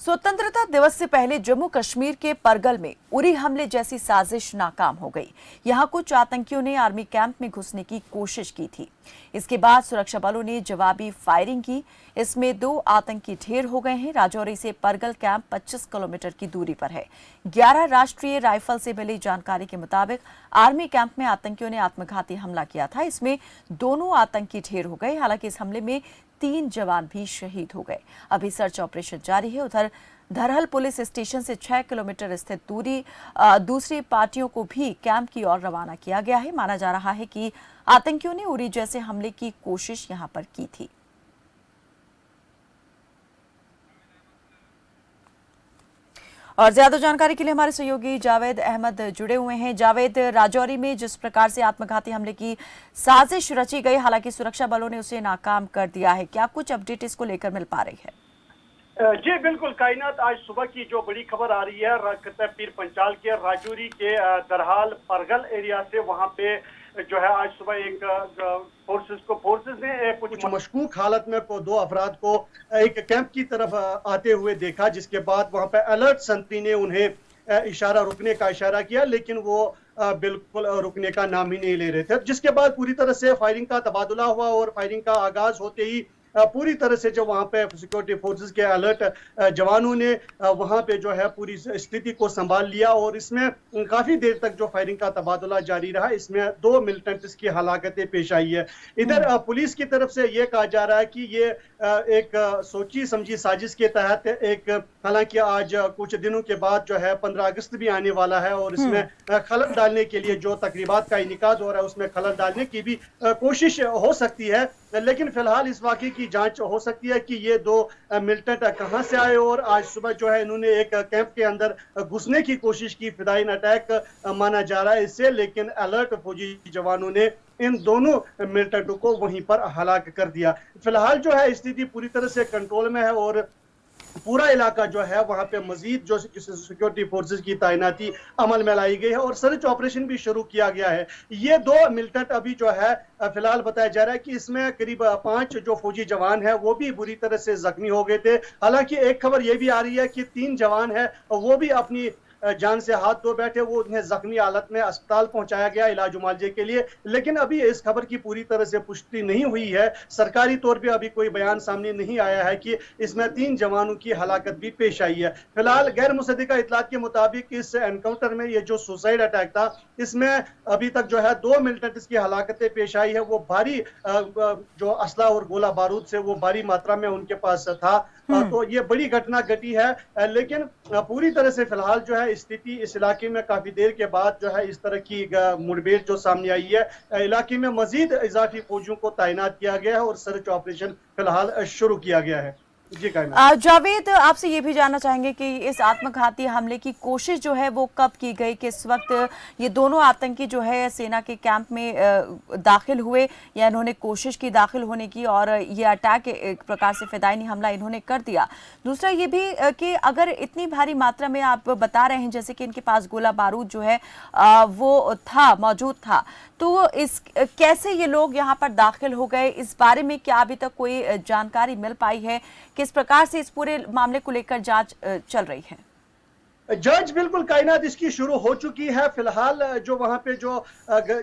स्वतंत्रता दिवस से पहले जम्मू कश्मीर के परगल में उरी हमले जैसी साजिश नाकाम हो गई। यहां कुछ आतंकियों ने आर्मी कैंप में घुसने की कोशिश की थी। इसके बाद सुरक्षा बलों ने जवाबी फायरिंग की। इसमें 2 आतंकी ढेर हो गए हैं। राजौरी से परगल कैंप 25 किलोमीटर की दूरी पर है। 11 राष्ट्रीय राइफल से मिली जानकारी के मुताबिक आर्मी कैंप में आतंकियों ने आत्मघाती हमला किया था। इसमें दोनों आतंकी ढेर हो गए। हालांकि इस हमले में 3 जवान भी शहीद हो गए। अभी सर्च ऑपरेशन जारी है। उधर धरहल पुलिस स्टेशन से 6 किलोमीटर स्थित दूसरी पार्टियों को भी कैंप की ओर रवाना किया गया है। माना जा रहा है कि आतंकियों ने उरी जैसे हमले की कोशिश यहां पर की थी। और ज्यादा जानकारी के लिए हमारे सहयोगी जावेद अहमद जुड़े हुए हैं। जावेद, राजौरी में जिस प्रकार से आत्मघाती हमले की साजिश रची गई, हालांकि सुरक्षा बलों ने उसे नाकाम कर दिया है, क्या कुछ अपडेट इसको लेकर मिल पा रही है? जी बिल्कुल कायनात, आज सुबह की जो बड़ी खबर आ रही है पीर पंचाल के राजौरी के दरहाल परगल एरिया से, वहां पे जो है आज सुबह एक फोर्सेस ने कुछ मशकूक हालत में 2 अफराद को एक कैंप की तरफ आते हुए देखा, जिसके बाद वहां पे अलर्ट संतरी ने उन्हें रुकने का इशारा किया, लेकिन वो बिल्कुल रुकने का नाम ही नहीं ले रहे थे। जिसके बाद पूरी तरह से फायरिंग का तबादला हुआ और फायरिंग का आगाज होते ही पूरी तरह से जो वहां पे सिक्योरिटी फोर्सेस के अलर्ट जवानों ने वहां पे जो है पूरी स्थिति को संभाल लिया और इसमें काफी देर तक जो फायरिंग का तबादला जारी रहा। इसमें 2 मिलिटेंट्स की हलाकतें पेश आई है। इधर पुलिस की तरफ से यह कहा जा रहा है कि ये एक सोची समझी साजिश के तहत हालांकि आज कुछ दिनों के बाद जो है 15 अगस्त भी आने वाला है और इसमें खलल डालने के लिए जो तकरीबात का इनेकाद हो रहा है उसमें खलल डालने की भी कोशिश हो सकती है। लेकिन फिलहाल इस वाकये की जांच हो सकती है कि ये 2 मिलिटेंट कहां से आए और आज सुबह जो है इन्होंने एक कैंप के अंदर घुसने की कोशिश की। फिदायीन अटैक माना जा रहा है इससे, लेकिन अलर्ट फौजी जवानों ने इन दोनों मिलिटेंटों को वहीं पर हलाक कर दिया। फिलहाल जो है स्थिति पूरी तरह से कंट्रोल में है और पूरा इलाका जो है वहां पे मजीद जो सिक्योरिटी फोर्सेस की तैनाती अमल में लाई गई है और सर्च ऑपरेशन भी शुरू किया गया है। ये 2 मिलिटेंट अभी जो है फिलहाल बताया जा रहा है कि इसमें करीब 5 जो फौजी जवान है वो भी बुरी तरह से जख्मी हो गए थे। हालांकि एक खबर ये भी आ रही है कि 3 जवान है वो भी अपनी जान से हाथ धो बैठे, वो उन्हें जख्मी हालत में अस्पताल पहुंचाया गया इलाज मुआवजे के लिए, लेकिन अभी इस खबर की पूरी तरह से पुष्टि नहीं हुई है। सरकारी तौर पे अभी कोई बयान सामने नहीं आया है कि इसमें 3 जवानों की हलाकत भी पेश आई है। फिलहाल गैर मुसद्दिका इतलात के मुताबिक इस एनकाउंटर में ये जो सुसाइड अटैक था इसमें अभी तक जो है 2 मिलिटेंट्स की हलाकतें पेश आई है। वो भारी जो असला और गोला बारूद से वो भारी मात्रा में उनके पास था, तो ये बड़ी घटना घटी है। लेकिन पूरी तरह से फिलहाल जो है स्थिति इस इलाके में काफी देर के बाद जो है इस तरह की मुठभेड़ जो सामने आई है, इलाके में मजीद इजाफी फौजियों को तैनात किया गया है और सर्च ऑपरेशन फिलहाल शुरू किया गया है। जी जावेद, आपसे ये भी जानना चाहेंगे कि इस आत्मघाती हमले की कोशिश जो है वो कब की गई, किस वक्त ये दोनों आतंकी जो है सेना के कैंप में दाखिल हुए या इन्होंने कोशिश की दाखिल होने की और ये अटैक एक प्रकार से फिदायनी हमला इन्होंने कर दिया? दूसरा ये भी कि अगर इतनी भारी मात्रा में आप बता रहे हैं जैसे कि इनके पास गोला बारूद जो है वो था, मौजूद था, तो इस कैसे ये लोग यहाँ पर दाखिल हो गए, इस बारे में क्या अभी तक कोई जानकारी मिल पाई है? किस प्रकार से इस पूरे मामले को लेकर जांच चल रही है? जांच बिल्कुल कायनात इसकी शुरू हो चुकी है। फिलहाल जो वहां पे जो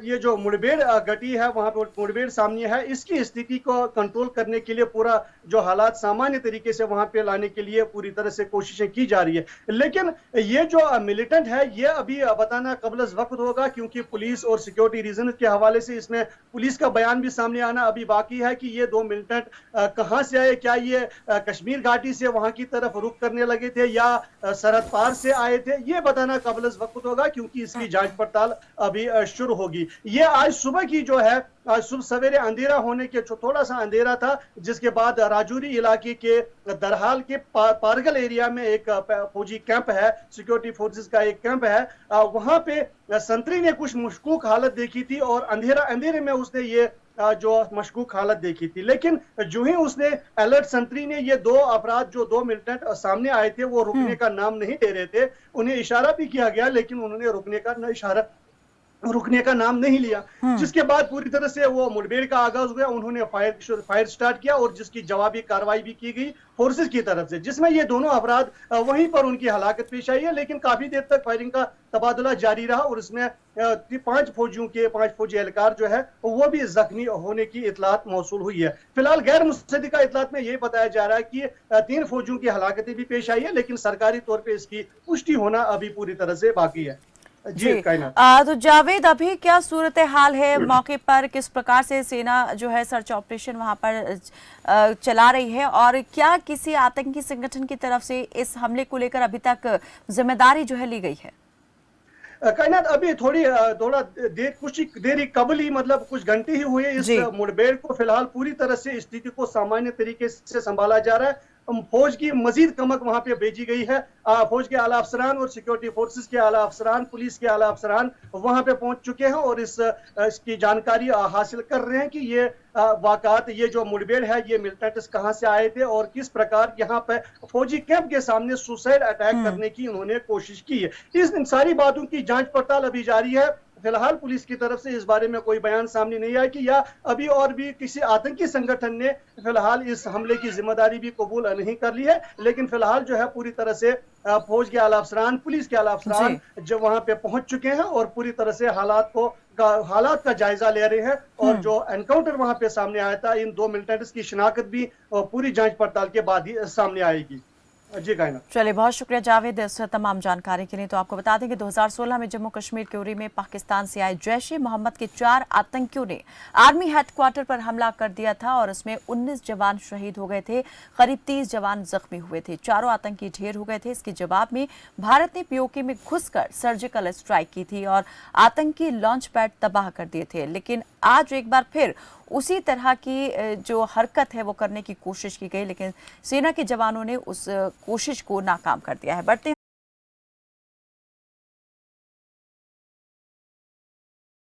ये जो मुठभेड़ घटी है वहां पे मुठभेड़ सामने है, इसकी स्थिति को कंट्रोल करने के लिए पूरा जो हालात सामान्य तरीके से वहां पे लाने के लिए पूरी तरह से कोशिशें की जा रही है। लेकिन ये जो मिलिटेंट है ये अभी बताना कबल वक्त होगा, क्योंकि पुलिस और सिक्योरिटी रीजन के हवाले से इसमें पुलिस का बयान भी सामने आना अभी बाकी है कि ये 2 मिलिटेंट कहां से आए, क्या ये कश्मीर घाटी से वहां की तरफ रुख करने लगे थे या सरहद पार से आए थे, ये बताना काबिल वक्त होगा, क्योंकि इसकी जांच पड़ताल अभी शुरू होगी। ये आज सुबह की जो है आज सुबह सवेरे अंधेरा होने के थोड़ा सा अंधेरा था, जिसके बाद राजौरी इलाके के दरहाल के पारगल एरिया में एक फौजी कैंप है, सिक्योरिटी फोर्सेस का एक कैंप है, वहां पे संतरी ने कुछ मशकूक हालत देखी थी और अंधेरे में उसने ये जो मशकूक हालत देखी थी। लेकिन जो ही उसने अलर्ट संतरी ने ये 2 अफराद जो 2 मिलिटेंट सामने आए थे वो रुकने का नाम नहीं दे रहे थे, उन्हें इशारा भी किया गया लेकिन उन्होंने रुकने का इशारा रुकने का नाम नहीं लिया, जिसके बाद पूरी तरह से वो मुठभेड़ का आगाज हुआ। उन्होंने फायर स्टार्ट किया और जिसकी जवाबी कार्रवाई भी की गई फोर्सेस की तरफ से, जिसमें ये दोनों अपराध वहीं पर उनकी हलाकत पेश आई है। लेकिन काफी देर तक फायरिंग का तबादला जारी रहा और इसमें 5 फौजी एहलकार जो है वो भी जख्मी होने की इतलात मौसूल हुई है। फिलहाल गैर मुस्तदिका इतलात में यह बताया जा रहा है कि 3 फौजियों की हलाकतें भी पेश आई है, लेकिन सरकारी तौर पर इसकी पुष्टि होना अभी पूरी तरह से बाकी है। जी कायनात। तो जावेद, अभी क्या सूरत हाल है मौके पर? किस प्रकार से सेना जो है सर्च ऑपरेशन वहां पर चला रही है, और क्या किसी आतंकी संगठन की तरफ से इस हमले को लेकर अभी तक जिम्मेदारी जो है ली गई है? कायनात, अभी थोड़ा देर कुछ देरी कबल ही, मतलब कुछ घंटे ही हुए इस मुठभेड़ को। फिलहाल पूरी तरह से स्थिति को सामान्य तरीके से संभाला जा रहा है। फौज की मजीद कमक वहां पे भेजी गई है। फौज के आला अफसरान और सिक्योरिटी फोर्सेस के आला अफसरान, पुलिस के आला अफसरान वहां पे पहुंच चुके हैं और इसकी जानकारी हासिल कर रहे हैं कि ये वाकयात, ये जो मुठभेड़ है, ये मिलिटेंट्स कहां से आए थे और किस प्रकार यहाँ पे फौजी कैंप के सामने सुसाइड अटैक करने की उन्होंने कोशिश की है। इन सारी बातों की जांच पड़ताल अभी जारी है। फिलहाल पुलिस की तरफ से इस बारे में कोई बयान सामने नहीं आया कि या अभी और भी किसी आतंकी संगठन ने फिलहाल इस हमले की जिम्मेदारी भी कबूल नहीं कर ली है। लेकिन फिलहाल जो है पूरी तरह से फौज के आला अफसरान, पुलिस के आला अफसरान जब वहां पे पहुंच चुके हैं और पूरी तरह से हालात का जायजा ले रहे हैं। और जो एनकाउंटर वहां पे सामने आया था, इन 2 मिलिटेंट्स की शिनाख्त भी पूरी जांच पड़ताल के बाद ही सामने आएगी। जी कायनात। चलिए, बहुत शुक्रिया जावेद इस तमाम जानकारी के लिए। तो आपको बता दें कि 2016 में जम्मू कश्मीर के उरी में पाकिस्तान से आए जैश ए मोहम्मद के 4 आतंकियों ने आर्मी हेडक्वार्टर पर हमला कर दिया था और इसमें 19 जवान शहीद हो गए थे, करीब 30 जवान जख्मी हुए थे, चारों आतंकी ढेर हो गए थे। इसके जवाब में भारत ने पीओके में घुसकर सर्जिकल स्ट्राइक की थी और आतंकी लॉन्च पैड तबाह कर दिए थे। लेकिन आज एक बार फिर उसी तरह की जो हरकत है वो करने की कोशिश की गई, लेकिन सेना के जवानों ने उस कोशिश को नाकाम कर दिया है। बढ़ते